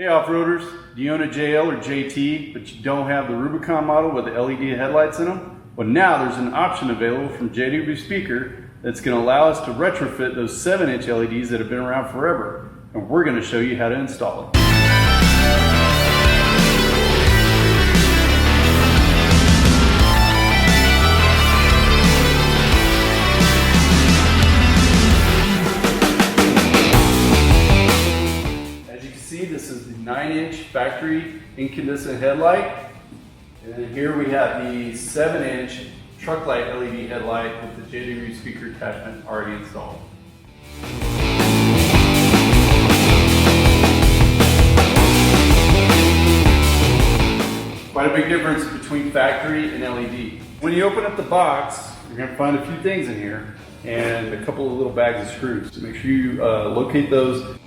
Hey off-roaders, do you own a JL or JT, but you don't have the Rubicon model with the LED headlights in them? Well, now there's an option available from JW Speaker that's going to allow us to retrofit those 7-inch LEDs that have been around forever. And we're going to show you how to install it. This is the 9-inch factory incandescent headlight. And then here we have the 7-inch truck light LED headlight with the JW speaker attachment already installed. Quite a big difference between factory and LED. When you open up the box, you're going to find a few things in here and a couple of little bags of screws. So make sure you locate those.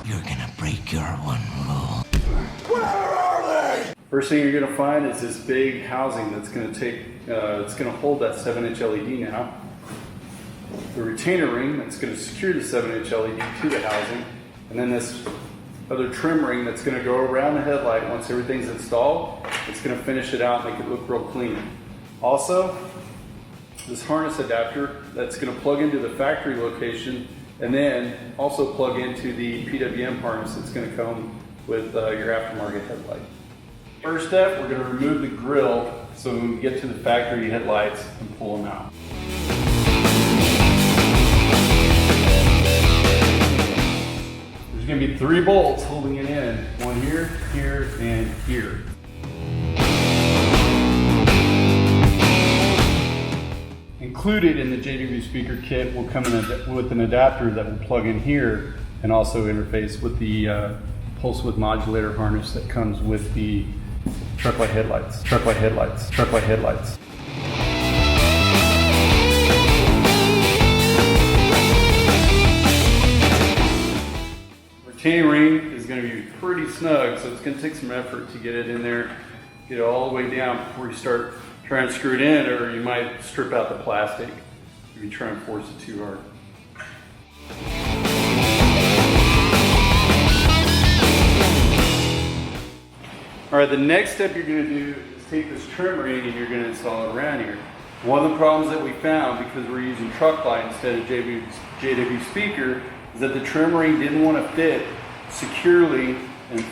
You're gonna break your one rule. Where are they? First thing you're gonna find is this big housing that's gonna it's gonna hold that 7-inch LED now. The retainer ring that's gonna secure the 7-inch LED to the housing. And then this other trim ring that's gonna go around the headlight once everything's installed. It's gonna finish it out and make it look real clean. Also, this harness adapter that's gonna plug into the factory location and then also plug into the PWM harness that's going to come with your aftermarket headlight. First step, we're going to remove the grill so when we get to the factory headlights and pull them out. There's going to be 3 bolts holding it in, one here, here, and here. Included in the JW speaker kit will come with an adapter that will plug in here and also interface with the pulse width modulator harness that comes with the truck light headlights. Retaining ring is going to be pretty snug, so it's going to take some effort to get it in there, get it all the way down before you start trying to screw it in, or you might strip out the plastic if you try and force it too hard. All right, the next step you're going to do is take this trim ring and you're going to install it around here. One of the problems that we found, because we're using truck light instead of JW speaker, is that the trim ring didn't want to fit securely and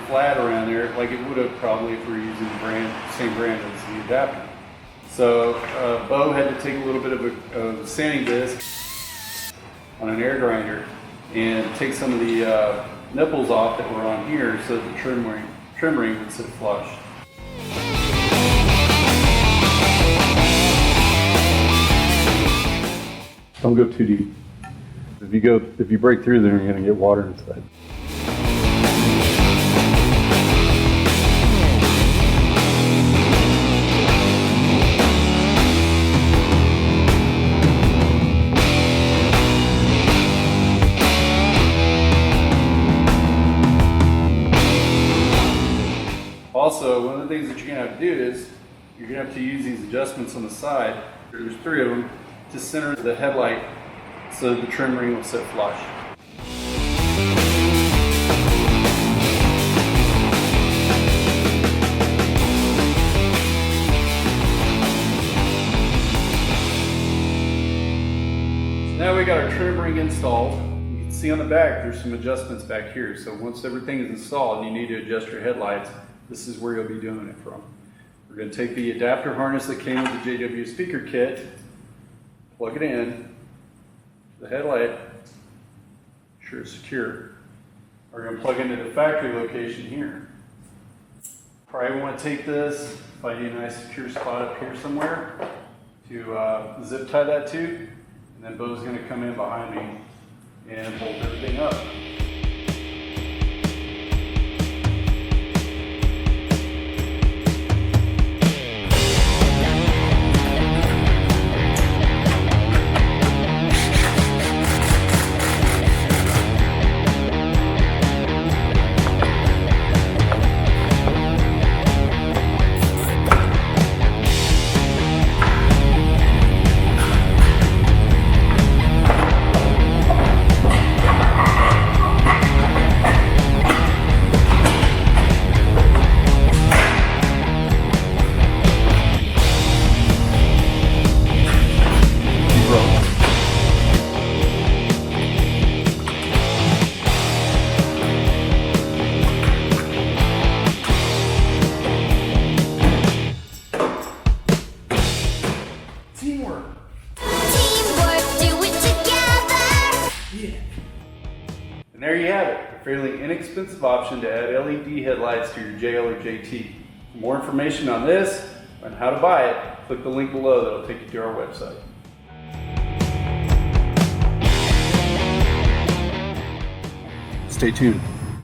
flat around there like it would have probably if we were using the same brand as the adapter. So Bo had to take a little bit of a sanding disc on an air grinder and take some of the nipples off that were on here so that the trim ring would sit flush. Don't go too deep. If you break through there, you're going to get water inside. Also, one of the things that you're going to have to do is you're going to have to use these adjustments on the side. There's 3 of them to center the headlight so the trim ring will sit flush. So now we got our trim ring installed. You can see on the back there's some adjustments back here. So once everything is installed and you need to adjust your headlights, this is where you'll be doing it from. We're going to take the adapter harness that came with the JW speaker kit, plug it in, the headlight, sure it's secure. We're going to plug into the factory location here. Probably want to take this, find you a nice secure spot up here somewhere to zip tie that to, and then Bo's going to come in behind me and hold everything up. Teamwork. Teamwork, do it together. Yeah. And there you have it, a fairly inexpensive option to add LED headlights to your JL or JT. For more information on this and how to buy it, click the link below that'll take you to our website. Stay tuned.